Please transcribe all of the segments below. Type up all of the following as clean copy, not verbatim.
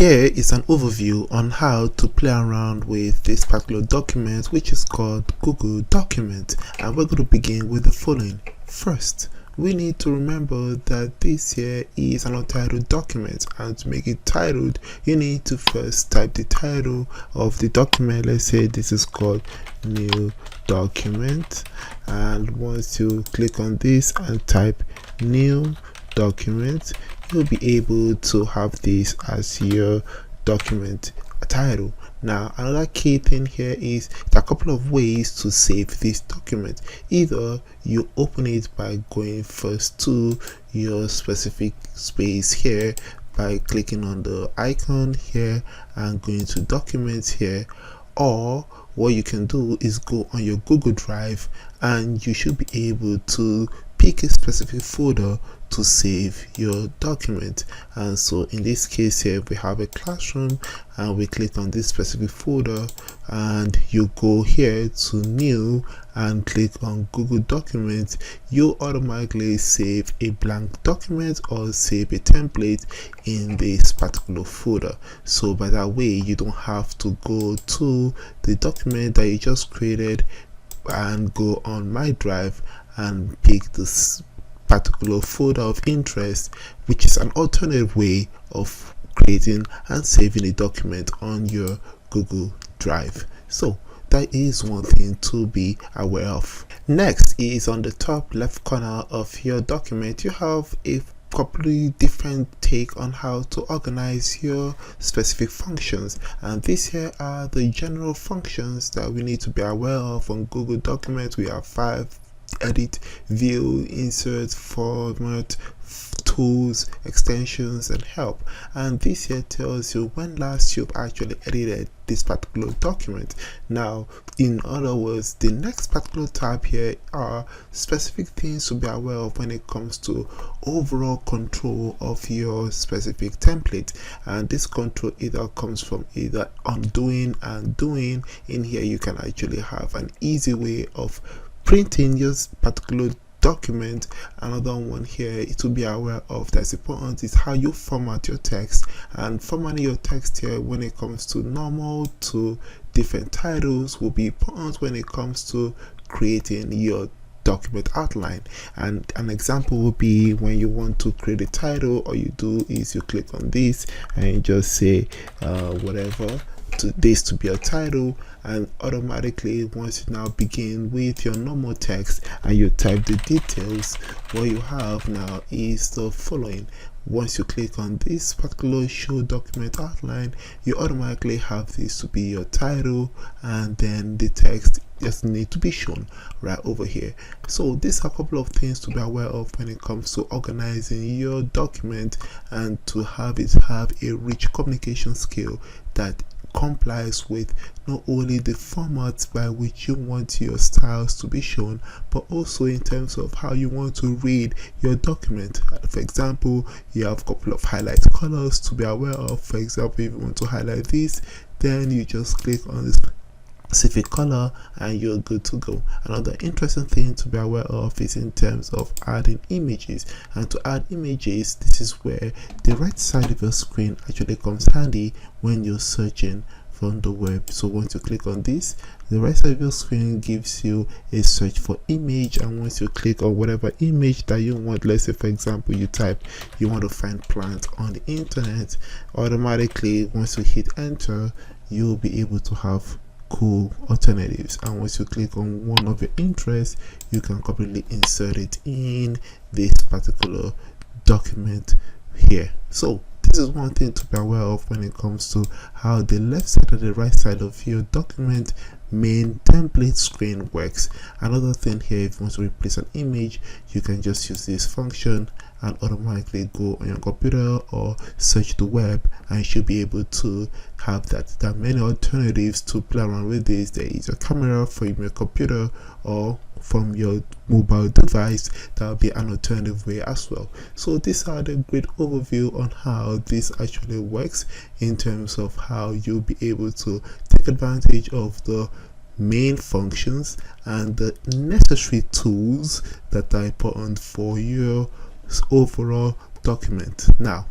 Here is an overview on how to play around with this particular document, which is called Google Document, and we're going to begin with the following. First, we need to remember that this here is an untitled document, and to make it titled, you need to first type the title of the document. Let's say this is called New Document, and once you click on this and type New Document, you'll be able to have this as your document title. Now, another key thing here is there are a couple of ways to save this document. Either you open it by going first to your specific space here by clicking on the icon here and going to documents here, or what you can do is go on your Google Drive and you should be able to pick a specific folder to save your document. And so in this case here we have a classroom, and we click on this specific folder and you go here to new and click on Google Documents. You automatically save a blank document or save a template in this particular folder. So by that way you don't have to go to the document that you just created and go on my drive and pick this particular folder of interest, which is an alternative way of creating and saving a document on your Google Drive. So that is one thing to be aware of. Next is on the top left corner of your document, you have a completely different take on how to organize your specific functions, and these here are the general functions that we need to be aware of on Google Documents. We have 5: edit, view, insert, format, tools, extensions, and help. And this here tells you when last you've actually edited this particular document. Now, in other words, the next particular tab here are specific things to be aware of when it comes to overall control of your specific template. And this control either comes from either undoing and doing. In here you can actually have an easy way of printing your particular document. Another one here to be aware of that's important is how you format your text, and formatting your text here when it comes to normal to different titles will be important when it comes to creating your document outline. And an example would be when you want to create a title, all you do is you click on this and you just say whatever to this to be a title, and automatically once you now begin with your normal text and you type the details, what you have now is the following. Once you click on this particular show document outline, you automatically have this to be your title, and then the text just need to be shown right over here. So these are a couple of things to be aware of when it comes to organizing your document and to have it have a rich communication skill that complies with not only the format by which you want your styles to be shown, but also in terms of how you want to read your document. For example, you have a couple of highlight colors to be aware of. For example, if you want to highlight this, then you just click on this specific color and you're good to go. Another interesting thing to be aware of is in terms of adding images. And to add images, this is where the right side of your screen actually comes handy when you're searching from the web. So once you click on this, the right side of your screen gives you a search for image, and once you click on whatever image that you want, let's say for example you type you want to find plants on the internet, automatically once you hit enter you'll be able to have cool alternatives, and once you click on one of your interests you can completely insert it in this particular document here. So this is one thing to be aware of when it comes to how the left side and the right side of your document main template screen works. Another thing here, if you want to replace an image, you can just use this function and automatically go on your computer or search the web, and you should be able to have that. There are many alternatives to play around with this. There is a camera from your computer or from your mobile device. That will be an alternative way as well. So these are the great overview on how this actually works in terms of how you'll be able to take advantage of the main functions and the necessary tools that are important for your overall document. Now,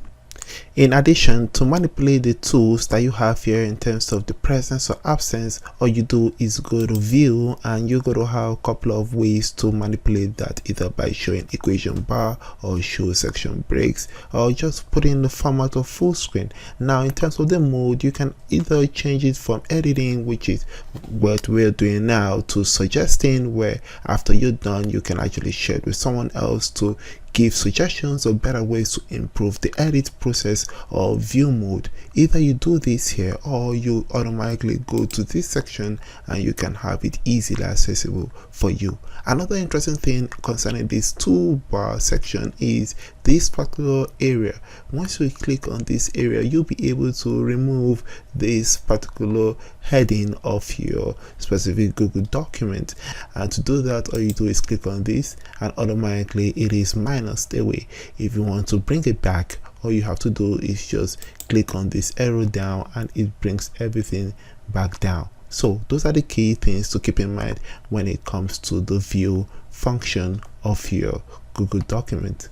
In addition, to manipulate the tools that you have here in terms of the presence or absence, all you do is go to view and you're going to have a couple of ways to manipulate that, either by showing equation bar or show section breaks or just put in the format of full screen. Now in terms of the mode, you can either change it from editing, which is what we're doing now, to suggesting, where after you're done you can actually share it with someone else to give suggestions or better ways to improve the edit process or view mode. Either you do this here or you automatically go to this section and you can have it easily accessible for you. Another interesting thing concerning this toolbar section is this particular area. Once you click on this area, you'll be able to remove this particular heading of your specific Google document, and to do that all you do is click on this and automatically it is minused away. If you want to bring it back, all you have to do is just click on this arrow down and it brings everything back down. So those are the key things to keep in mind when it comes to the view function of your Google document.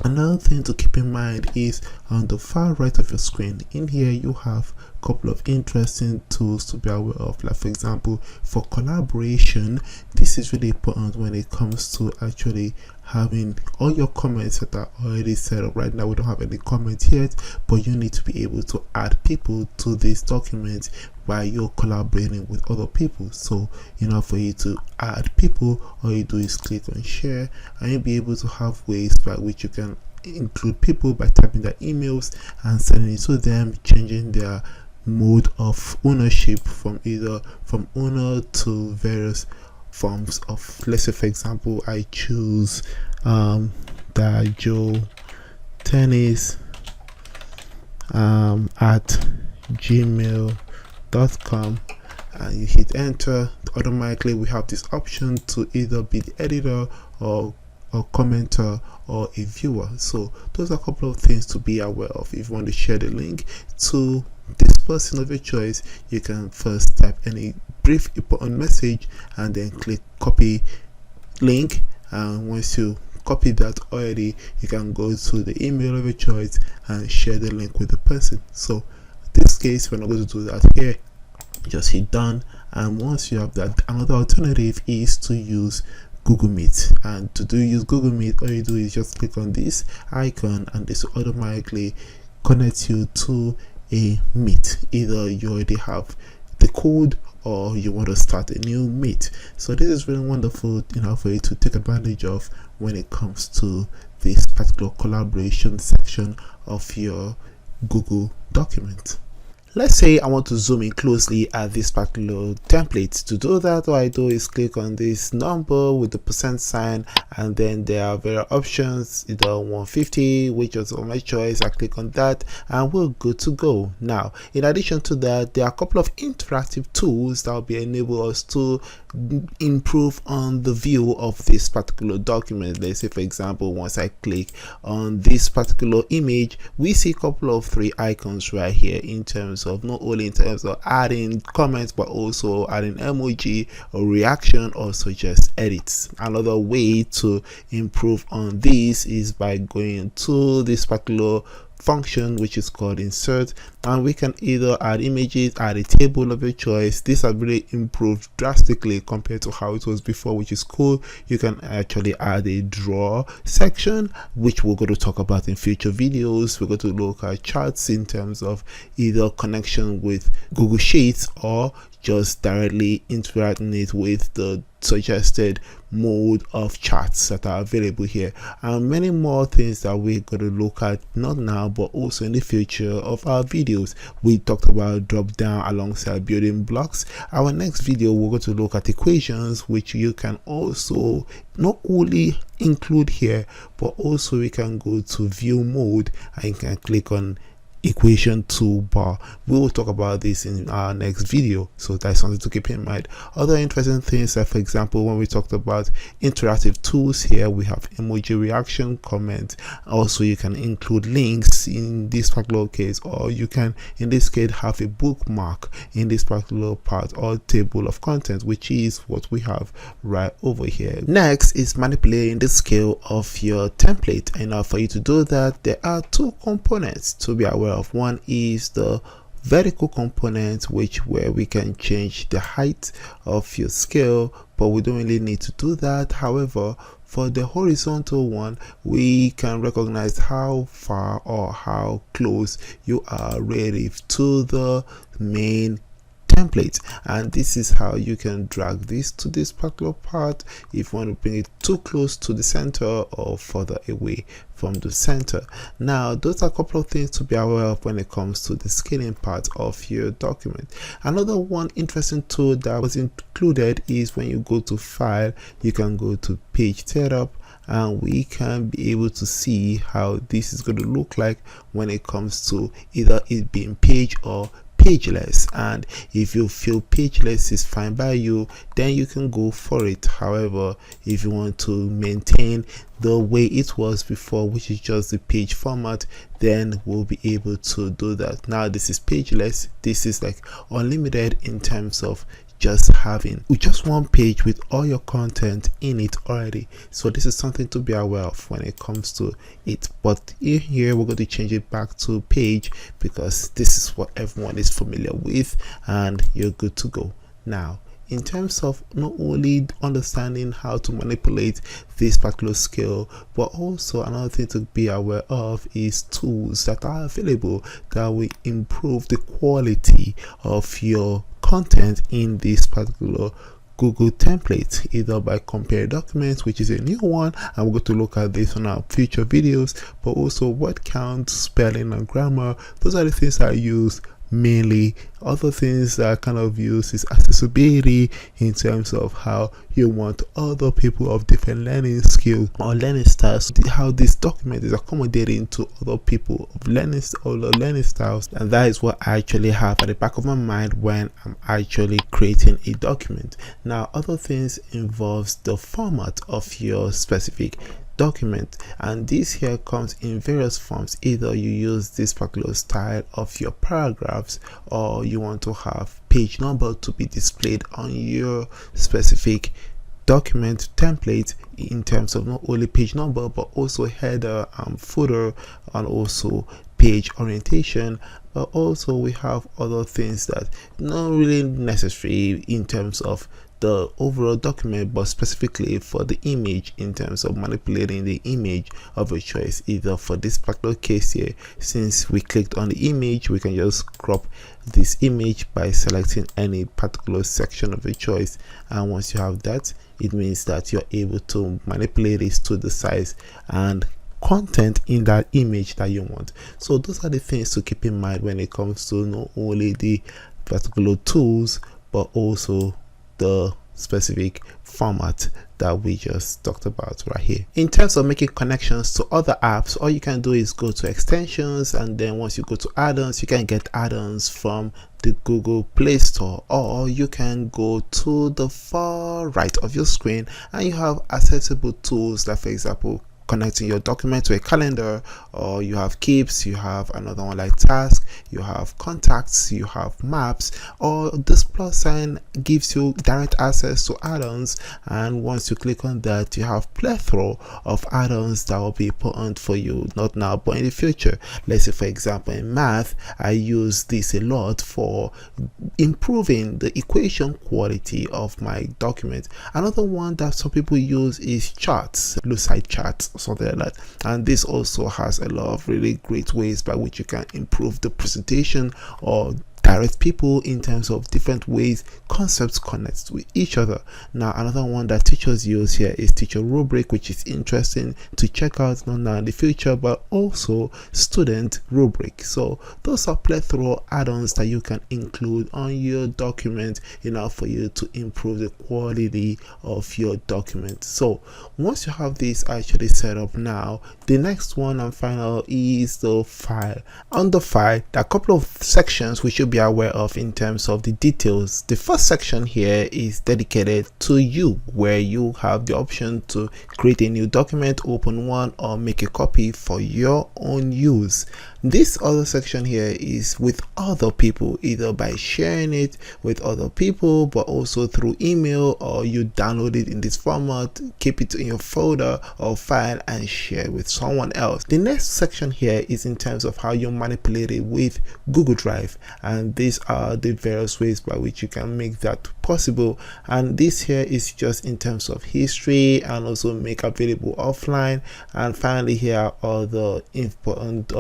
Another thing to keep in mind is on the far right of your screen. In here you have a couple of interesting tools to be aware of, like for example for collaboration. This is really important when it comes to actually having all your comments that are already set up. Right now we don't have any comments yet, but you need to be able to add people to this document while you're collaborating with other people. So in order for you to add people, all you do is click on share and you'll be able to have ways by which you can include people by typing their emails and sending it to them, changing their mode of ownership from owner to various forms of, let's say for example I choose that Joe Tennis at gmail.com and you hit enter. Automatically we have this option to either be the editor or commenter or a viewer. So those are a couple of things to be aware of. If you want to share the link to this person of your choice, you can first type any brief important message and then click copy link, and once you copy that already, you can go to the email of your choice and share the link with the person. So in this case we're not going to do that here. Just hit done, and once you have that, another alternative is to use Google Meet. And to use Google Meet, all you do is just click on this icon and this will automatically connect you to a Meet. Either you already have the code or you want to start a new Meet. So this is really wonderful, for you to take advantage of when it comes to this particular collaboration section of your Google document. Let's say I want to zoom in closely at this particular template. To do that, all I do is click on this number with the percent sign, and then there are various options, either 150, which is on my choice. I click on that and we're good to go. Now, in addition to that, there are a couple of interactive tools that will be enable us to improve on the view of this particular document. Let's say for example, once I click on this particular image, we see a couple of three icons right here, in terms of not only in terms of adding comments but also adding emoji or reaction or suggest edits. Another way to improve on this is by going to this particular function which is called insert, and we can either add images, add a table of your choice. This has really improved drastically compared to how it was before, which is cool. You can actually add a draw section, which we're going to talk about in future videos. We're going to look at charts in terms of either connection with Google Sheets or just directly interacting it with the suggested mode of charts that are available here, and many more things that we're going to look at, not now but also in the future of our videos. We talked about drop down alongside building blocks. Our next video we're going to look at equations, which you can also not only include here but also we can go to view mode and you can click on equation toolbar. We will talk about this in our next video, so that's something to keep in mind. Other interesting things are, for example, when we talked about interactive tools, here we have emoji reaction, comment. Also, you can include links in this particular case, or you can in this case have a bookmark in this particular part or table of content, which is what we have right over here. Next is manipulating the scale of your template, and for you to do that, there are two components to be aware of. One is the vertical component, where we can change the height of your scale, but we don't really need to do that. However, for the horizontal one, we can recognize how far or how close you are relative to the main template, and this is how you can drag this to this particular part if you want to bring it too close to the center or further away from the center. Now, those are a couple of things to be aware of when it comes to the scaling part of your document. Another one interesting tool that was included is when you go to file, you can go to page setup, and we can be able to see how this is going to look like when it comes to either it being page or pageless. And if you feel pageless is fine by you, then you can go for it. However, if you want to maintain the way it was before, which is just the page format, then we'll be able to do that. Now, this is pageless. This is like unlimited in terms of just having just one page with all your content in it already. So this is something to be aware of when it comes to it. But in here, we're going to change it back to page because this is what everyone is familiar with, and you're good to go. Now, in terms of not only understanding how to manipulate this particular scale, but also another thing to be aware of is tools that are available that will improve the quality of your content in this particular Google template, either by compare documents, which is a new one, and we're going to look at this on our future videos, but also word count, spelling, and grammar. Those are the things I use mainly. Other things that I kind of use is accessibility, in terms of how you want other people of different learning skills or learning styles, how this document is accommodating to other people of learning styles. And that is what I actually have at the back of my mind when I'm actually creating a document. Now, other things involves the format of your specific document, and this here comes in various forms. Either you use this particular style of your paragraphs, or you want to have page number to be displayed on your specific document template, in terms of not only page number but also header and footer, and also page orientation. But also we have other things that not really necessary in terms of the overall document, but specifically for the image, in terms of manipulating the image of a choice. Either for this particular case here, since we clicked on the image, we can just crop this image by selecting any particular section of a choice, and once you have that, it means that you're able to manipulate it to the size and content in that image that you want. So those are the things to keep in mind when it comes to not only the particular tools, but also the specific format that we just talked about right here. In terms of making connections to other apps, all you can do is go to extensions, and then once you go to add-ons, you can get add-ons from the Google Play Store, or you can go to the far right of your screen and you have accessible tools, like for example connecting your document to a calendar, or you have Keeps, you have another one like Task, you have Contacts, you have Maps, or this plus sign gives you direct access to add-ons, and once you click on that, you have plethora of add-ons that will be important for you, not now but in the future. Let's say for example in math, I use this a lot for improving the equation quality of my document. Another one that some people use is charts, Lucid charts, something like that, and this also has a lot of really great ways by which you can improve the presentation or direct people in terms of different ways concepts connect with each other. Now another one that teachers use here is teacher rubric, which is interesting to check out not now in the future, but also student rubric. So those are plethora add-ons that you can include on your document in order for you to improve the quality of your document. So once you have this actually set up, now the next one and final is the file. On the file, there are a couple of sections we should be aware of in terms of the details. The first section here is dedicated to you, where you have the option to create a new document, open one, or make a copy for your own use. This other section here is with other people, either by sharing it with other people, but also through email, or you download it in this format, keep it in your folder or file and share with someone else. The next section here is in terms of how you manipulate it with Google Drive, and these are the various ways by which you can make that possible. And this here is just in terms of history and also make available offline. And finally, here are the important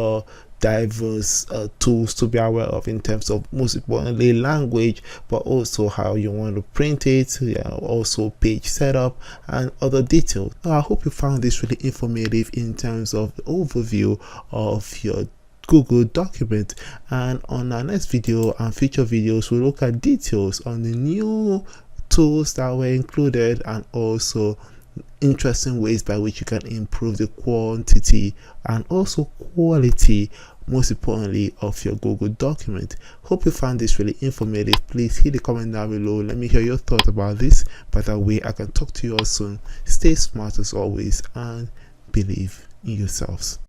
diverse tools to be aware of in terms of, most importantly, language, but also how you want to print it, also page setup and other details. I hope you found this really informative in terms of the overview of your Google document, and on our next video and future videos we'll look at details on the new tools that were included and also interesting ways by which you can improve the quantity and also quality, most importantly, of your Google document. Hope you found this really informative. Please hit the comment down below, let me hear your thoughts about this. By that way I can talk to you all soon. Stay smart as always and believe in yourselves.